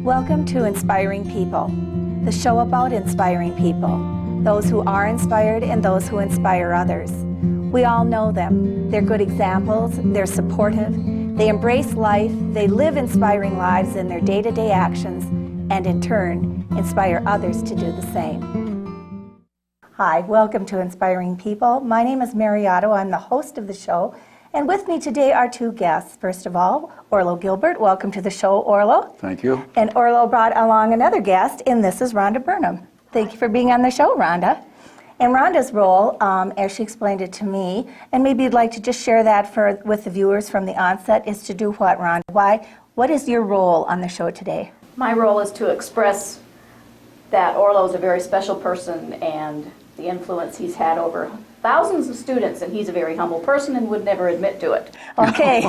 Welcome to Inspiring People, the show about inspiring people, those who are inspired and those who inspire others. We all know them. They're good examples, they're supportive, they embrace life, they live inspiring lives in their day-to-day actions, and in turn, inspire others to do the same. Hi, welcome to Inspiring People. My name is Mary Otto. I'm the host of the show. And with me today are two guests. First of all, Orlo Gilbert. Welcome to the show, Orlo. Thank you. And Orlo brought along another guest, and this is Rhonda Burnham. Thank you for being on the show, Rhonda. And Rhonda's role, as she explained it to me, and maybe you'd like to just share that with the viewers from the onset, is to do what, Rhonda? What is your role on the show today? My role is to express that Orlo is a very special person and the influence he's had over thousands of students, and he's a very humble person and would never admit to it. Okay,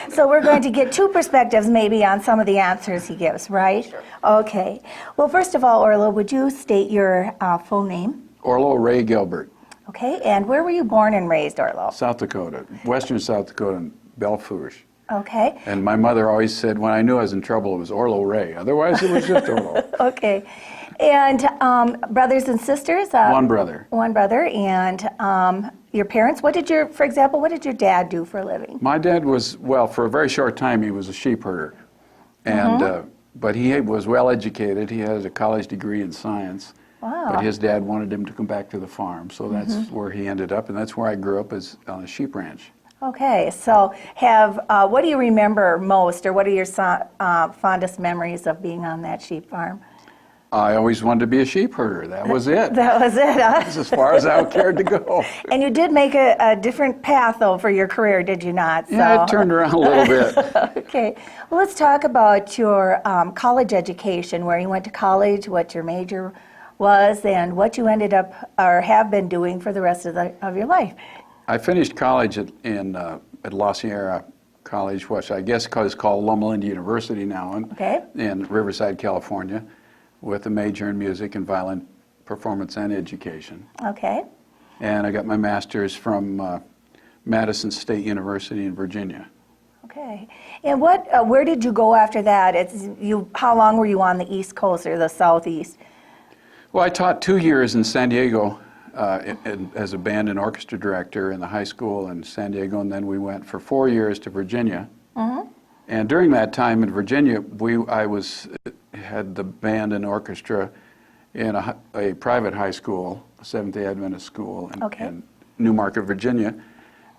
so we're going to get two perspectives maybe on some of the answers he gives, right? Sure. Okay. Well, first of all, Orlo, would you state your full name? Orlo Ray Gilbert. Okay, and where were you born and raised, Orlo? South Dakota, western South Dakota, in Belle Fourche. Okay. And my mother always said when I knew I was in trouble, it was Orlo Ray. Otherwise, it was just Orlo. Okay. And brothers and sisters? One brother. One brother. And your parents, for example, what did your dad do for a living? My dad was, well, for a very short time, he was a sheep herder. And, but he was well educated. He has a college degree in science. Wow. But his dad wanted him to come back to the farm. So that's where he ended up, and that's where I grew up, is on a sheep ranch. Okay, so what do you remember most, or what are your fondest memories of being on that sheep farm? I always wanted to be a sheep herder. That was it. That was it, huh? That's as far as I cared to go. And you did make a different path, though, for your career, did you not? Yeah, it turned around a little bit. Okay. Well, let's talk about your college education, where you went to college, what your major was, and what you ended up or have been doing for the rest of your life. I finished college at La Sierra College, which I guess is called Loma Linda University now, in Riverside, California, with a major in music and violin performance and education. Okay. And I got my master's from Madison State University in Virginia. Okay. And where did you go after that? How long were you on the East Coast or the Southeast? Well, I taught 2 years in San Diego as a band and orchestra director in the high school in San Diego, and then we went for 4 years to Virginia. And during that time in Virginia, I had the band and orchestra in a private high school, a Seventh-day Adventist school in Newmarket, Virginia.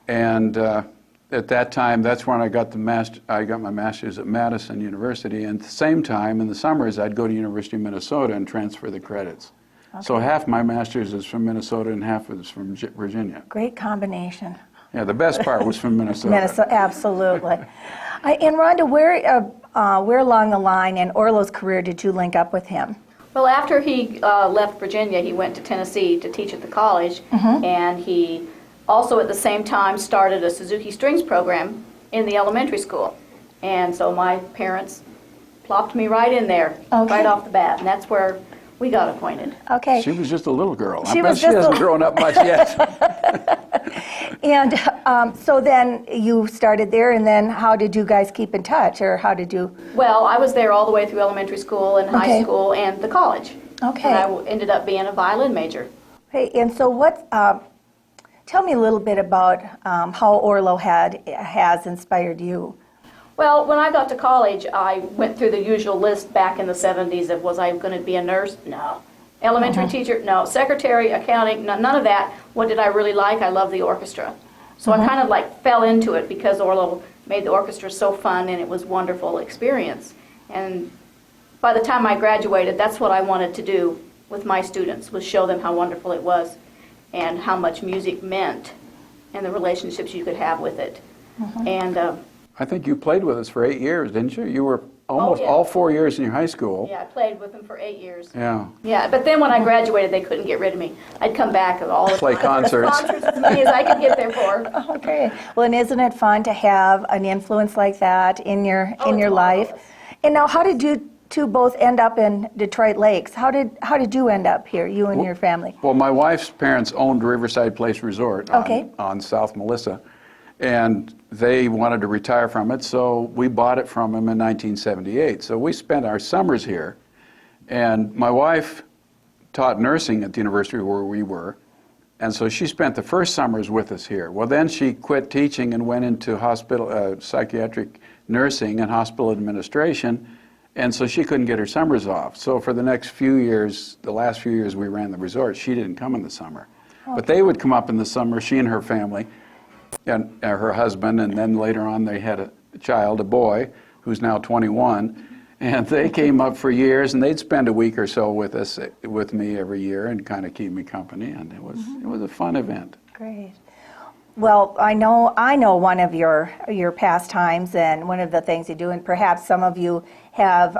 And at that time, that's when I got my master's at Madison University. And at the same time, in the summers, I'd go to University of Minnesota and transfer the credits. Okay. So half my master's is from Minnesota and half is from Virginia. Great combination. Yeah, the best part was from Minnesota. Minnesota, absolutely. And Rhonda, where along the line in Orlo's career did you link up with him? Well, after he left Virginia, he went to Tennessee to teach at the college, and he also at the same time started a Suzuki Strings program in the elementary school. And so my parents plopped me right in there, right off the bat, and that's where we got acquainted. Okay. She was just a little girl. I bet she hasn't grown up much yet. And so then you started there, and then how did you guys keep in touch, or how did you? Well, I was there all the way through elementary school and high school and the college. Okay. And I ended up being a violin major. Okay, and so tell me a little bit about how Orlo has inspired you. Well, when I got to college, I went through the usual list back in the 70s of, was I going to be a nurse? No. Elementary teacher? No. Secretary, accounting? No, none of that. What did I really like? I loved the orchestra. So I kind of like fell into it because Orlo made the orchestra so fun, and it was a wonderful experience. And by the time I graduated, that's what I wanted to do with my students, was show them how wonderful it was and how much music meant and the relationships you could have with it. And I think you played with us for 8 years, didn't you? You were almost all 4 years in your high school. Yeah, I played with them for 8 years. Yeah. Yeah, but then when I graduated, they couldn't get rid of me. I'd come back and all play concerts. As many as I could get there for. Okay. Well, and isn't it fun to have an influence like that in your life? And now, how did you two both end up in Detroit Lakes? How did you end up here, you and your family? Well, my wife's parents owned Riverside Place Resort on South Melissa. And they wanted to retire from it, so we bought it from them in 1978. So we spent our summers here. And my wife taught nursing at the university where we were. And so she spent the first summers with us here. Well, then she quit teaching and went into hospital psychiatric nursing and hospital administration, and so she couldn't get her summers off. So for the next few years, the last few years we ran the resort, she didn't come in the summer. Okay. But they would come up in the summer, she and her family, and her husband, and then later on they had a child, a boy, who's now 21, and they came up for years, and they'd spend a week or so with us, with me every year, and kind of keep me company, and it was a fun event. Great. Well, I know one of your pastimes and one of the things you do, and perhaps some of you have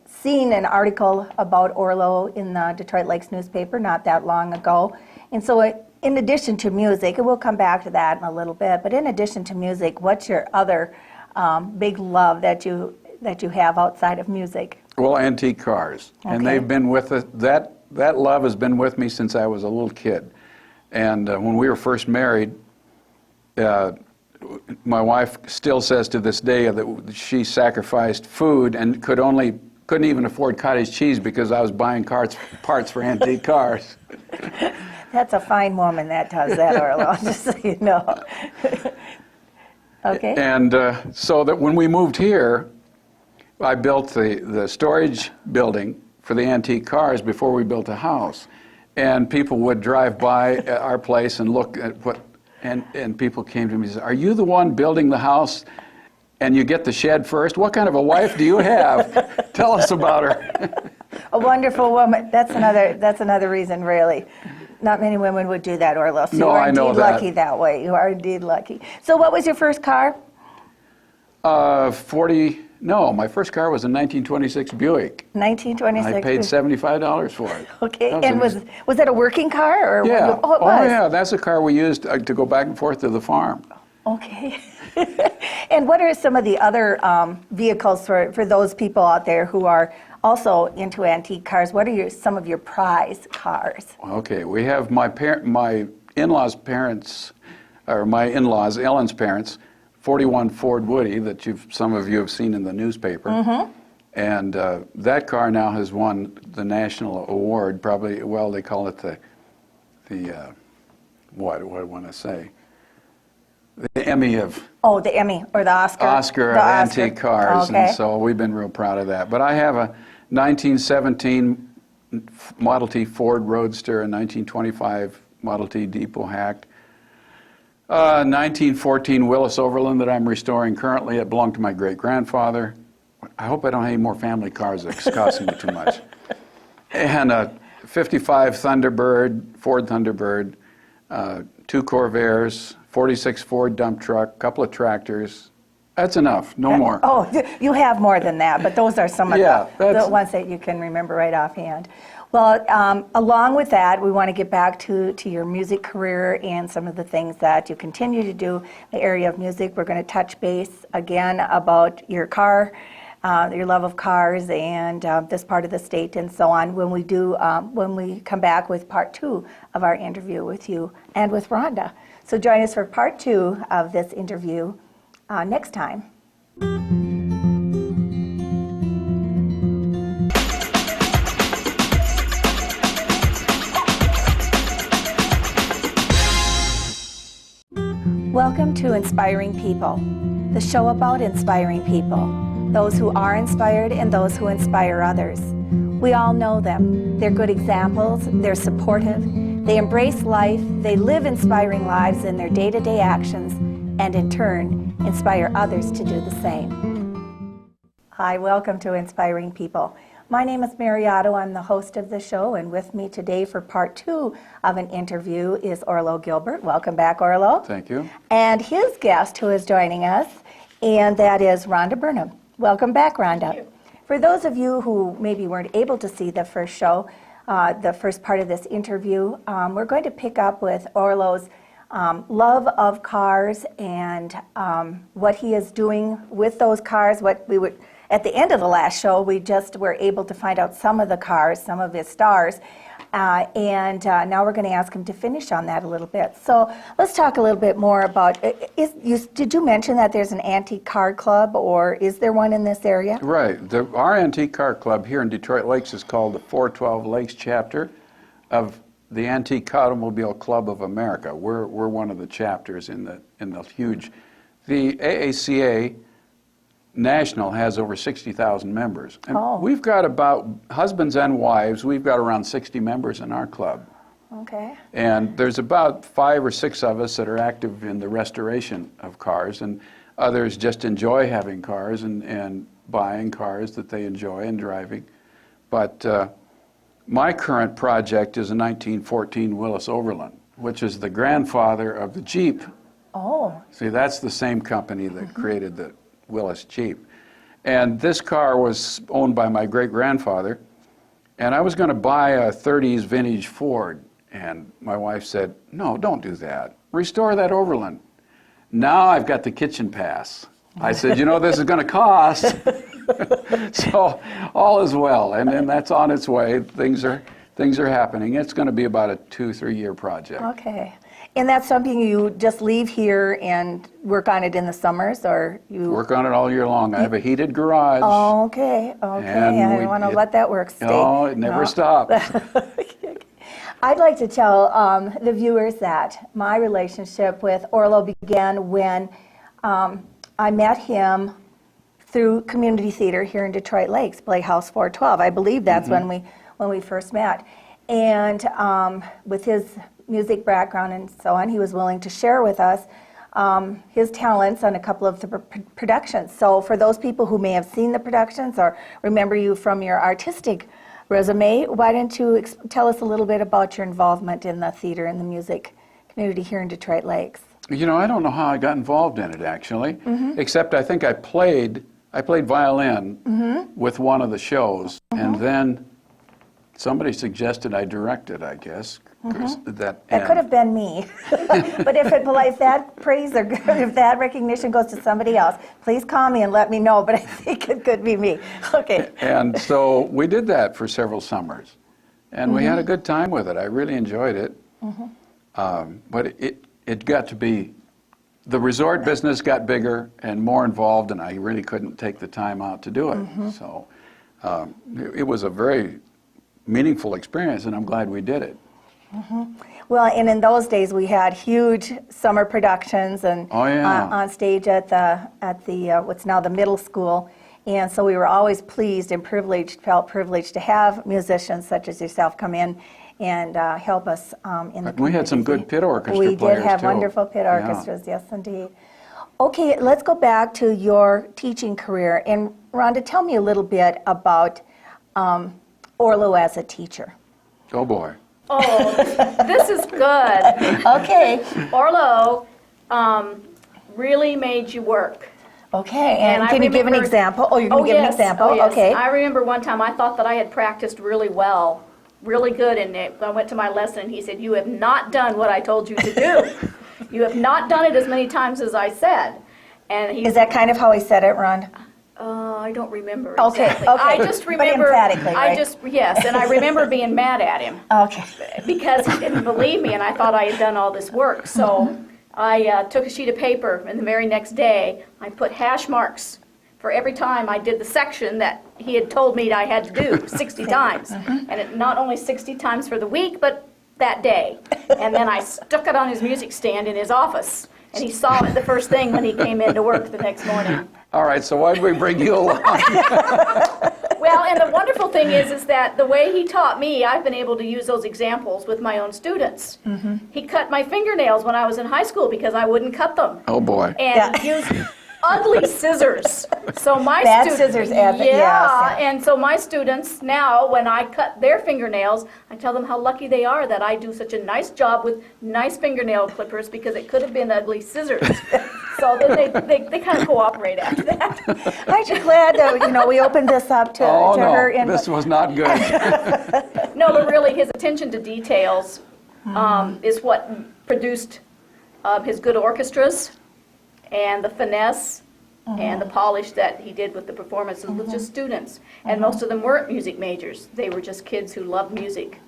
seen an article about Orlo in the Detroit Lakes newspaper not that long ago. And so in addition to music, and we'll come back to that in a little bit, but in addition to music, what's your other big love that you have outside of music? Well, antique cars. Okay. And they've been with us, that love has been with me since I was a little kid. And when we were first married, my wife still says to this day that she sacrificed food and couldn't even afford cottage cheese because I was buying parts for antique cars. That's a fine woman that does that, Orlo, just so you know. Okay. And so that when we moved here, I built the storage building for the antique cars before we built a house. And people would drive by our place and look at and people came to me and said, "Are you the one building the house and you get the shed first? What kind of a wife do you have? Tell us about her." A wonderful woman. That's another reason, really. Not many women would do that, Orlo. So no, you are I know indeed that. lucky that way. You are indeed lucky. So what was your first car? My first car was a 1926 Buick. 1926. I paid $75 for it. Okay, and was it a working car? Or yeah. It was? Oh, yeah, that's a car we used to go back and forth to the farm. Okay. And what are some of the other vehicles for those people out there who are also into antique cars? What are some of your prize cars? Okay, we have my in-laws' parents, or my in-laws, Ellen's parents, 41 Ford Woody that some of you have seen in the newspaper. Mm-hmm. And that car now has won the national award, probably, well, they call it what do I want to say? The Emmy of... Oh, the Emmy, or the Oscar. Oscar of antique cars, okay. And so we've been real proud of that. But I have a 1917 Model T Ford Roadster, a 1925 Model T Depot Hack, 1914 Willis Overland that I'm restoring currently. It belonged to my great-grandfather. I hope I don't have any more family cars that's costing me too much. And a 55 Thunderbird, Ford Thunderbird, 2 Corvairs, 46 Ford dump truck, couple of tractors. That's enough, no more. Oh, you have more than that, but those are some of the ones that you can remember right offhand. Well, along with that, we want to get back to your music career and some of the things that you continue to do in the area of music. We're going to touch base again about your car, your love of cars, and this part of the state and so on when we come back with part 2 of our interview with you and with Rhonda. So join us for part 2 of this interview next time. Welcome to Inspiring People, the show about inspiring people, those who are inspired and those who inspire others. We all know them. They're good examples, they're supportive, they embrace life, they live inspiring lives in their day-to-day actions, and in turn, inspire others to do the same. Hi, welcome to Inspiring People. My name is Mary Otto. I'm the host of the show, and with me today for part 2 of an interview is Orlo Gilbert. Welcome back, Orlo. Thank you. And his guest who is joining us, and that is Rhonda Burnham. Welcome back, Rhonda. Thank you. For those of you who maybe weren't able to see the first show, the first part of this interview, we're going to pick up with Orlo's love of cars and what he is doing with those cars. At the end of the last show, we just were able to find out some of the cars, some of his stars. Now we're going to ask him to finish on that a little bit. So let's talk a little bit more about, did you mention that there's an antique car club, or is there one in this area? Right. Our antique car club here in Detroit Lakes is called the 412 Lakes chapter of the Antique Automobile Club of America. We're one of the chapters in the huge. The AACA National has over 60,000 members. And we've got about, husbands and wives, we've got around 60 members in our club. Okay. And there's about 5 or 6 of us that are active in the restoration of cars, and others just enjoy having cars and buying cars that they enjoy and driving. But my current project is a 1914 Willis Overland, which is the grandfather of the Jeep. Oh. See, that's the same company that created the Willis Jeep. And this car was owned by my great-grandfather, and I was going to buy a 30s vintage Ford, and my wife said, no, don't do that. Restore that Overland. Now I've got the kitchen pass. I said, you know, this is going to cost. So all is well, and that's on its way. Things are happening. It's going to be about a 2-3 year project. Okay. And that's something you just leave here and work on it in the summers, or you work on it all year long. I have a heated garage. Oh, okay. And I don't want to let that work stay. No, it never stops. I'd like to tell the viewers that my relationship with Orlo began when I met him through community theater here in Detroit Lakes, Playhouse 412. I believe that's when we first met. And with his music background and so on, he was willing to share with us his talents on a couple of the productions. So for those people who may have seen the productions or remember you from your artistic resume, why don't you tell us a little bit about your involvement in the theater and the music community here in Detroit Lakes? You know, I don't know how I got involved in it, actually, except I think I played violin with one of the shows, and then somebody suggested I direct it, I guess. That could have been me. But if that praise or if that recognition goes to somebody else, please call me and let me know, but I think it could be me. Okay. And so we did that for several summers, and we had a good time with it. I really enjoyed it. But it got to be, the resort business got bigger and more involved, and I really couldn't take the time out to do it. So it was a very meaningful experience, and I'm glad we did it. Well, and in those days we had huge summer productions and on stage at the what's now the middle school, and so we were always pleased and felt privileged to have musicians such as yourself come in and help us in the community. We had some good pit orchestra players, We did have wonderful pit orchestras, yes indeed. Okay, let's go back to your teaching career. And Rhonda, tell me a little bit about Orlo as a teacher. Oh boy. Oh, this is good. Okay. Orlo really made you work. Okay, and can you give an example? Oh, you're going to give an example? Oh, yes. Okay. I remember one time I thought that I had practiced really well, really good, and I went to my lesson and he said, you have not done what I told you to do. You have not done it as many times as I said. And Is that kind of how he said it, Ron? I don't remember Okay, exactly. okay. I just remember. But emphatically, right? Yes, and I remember being mad at him. Okay. Because he didn't believe me, and I thought I had done all this work. So I took a sheet of paper, and the very next day, I put hash marks for every time I did the section that he had told me I had to do 60 times. And not only 60 times for the week, but that day. And then I stuck it on his music stand in his office. And he saw it the first thing when he came in to work the next morning. All right, so why did we bring you along? Well, and the wonderful thing is that the way he taught me, I've been able to use those examples with my own students. He cut my fingernails when I was in high school because I wouldn't cut them. Oh boy. And used ugly scissors. So my Bad students, scissors, yes. and so my students now, when I cut their fingernails, I tell them how lucky they are that I do such a nice job with nice fingernail clippers because it could have been ugly scissors. So then they kind of cooperate after that. Aren't you glad that we opened this up to her? This was not good. No, but really his attention to details is what produced his good orchestras and the finesse and the polish that he did with the performances with just students. And most of them weren't music majors. They were just kids who loved music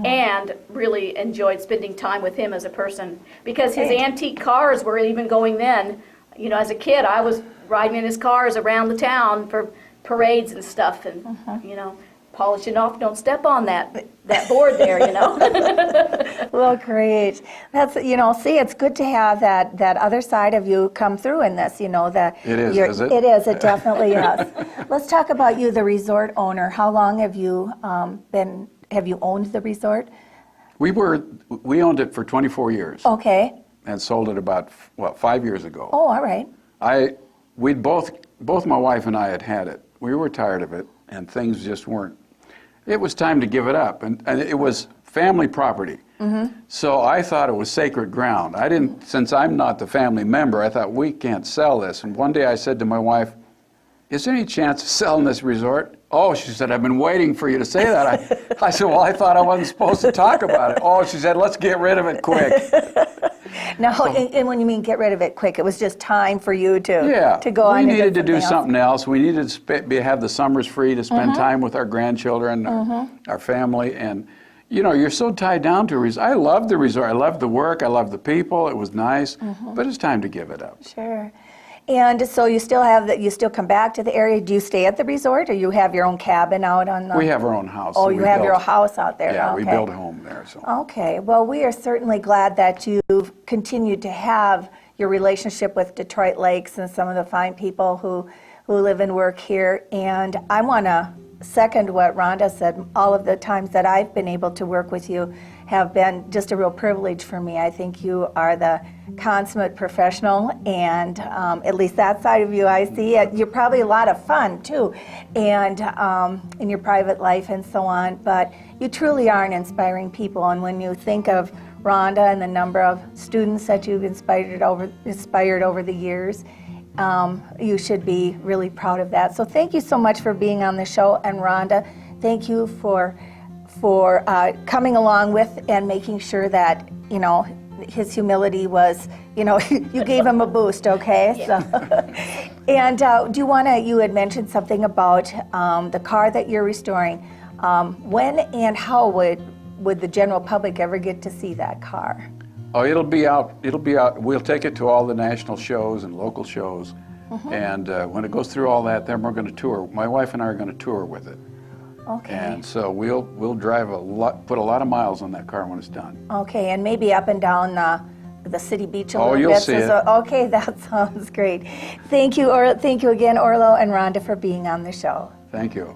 and really enjoyed spending time with him as a person, because his antique cars were even going then. You know, as a kid, I was riding in his cars around the town for parades and stuff, and you know, polishing off, don't step on that board there, you know. Well, great. That's, you know, see, it's good to have that other side of you come through in this, you know, that It is it? It is, it definitely is. Let's talk about you, the resort owner. How long have you have you owned the resort? We owned it for 24 years Okay. and sold it about, 5 years ago. Oh, all right. We'd both my wife and I had it. We were tired of it, and things just weren't. It was time to give it up, and it was family property. So I thought it was sacred ground. Since I'm not the family member, I thought, we can't sell this. And one day I said to my wife, is there any chance of selling this resort? Oh, she said, I've been waiting for you to say that. I said, well, I thought I wasn't supposed to talk about it. Oh, she said, let's get rid of it quick. No, and when you mean get rid of it quick, it was just time for you to go on. We needed to do something else. We needed to have the summers free to spend time with our grandchildren, our family, and you know, you're so tied down to a resort. I loved the resort. I loved the work. I loved the people. It was nice, but it's time to give it up. Sure. And so you still have that. You still come back to the area. Do you stay at the resort, or you have your own cabin out on the? We have our own house. Oh, you have your house out there. Yeah, okay. we built a home there. So. Okay. Well, we are certainly glad that you've continued to have your relationship with Detroit Lakes and some of the fine people who live and work here. And I want to second what Rhonda said. All of the times that I've been able to work with you have been just a real privilege for me. I think you are the consummate professional, and at least that side of you I see. You're probably a lot of fun too, and in your private life and so on, but you truly are an inspiring people. And when you think of Rhonda and the number of students that you've inspired over the years, you should be really proud of that. So thank you so much for being on the show. And Rhonda, thank you for coming along with and making sure that, you know, his humility was, you know, you gave him a boost, okay? Yeah. So, and do you want to, you had mentioned something about the car that you're restoring. When and how would the general public ever get to see that car? Oh, it'll be out. We'll take it to all the national shows and local shows. And when it goes through all that, then we're going to tour. My wife and I are going to tour with it. Okay. And so we'll drive put a lot of miles on that car when it's done. Okay, and maybe up and down the city beach a little bit. Oh, you'll see it. Okay, that sounds great. Thank you again, Orlo and Rhonda, for being on the show. Thank you.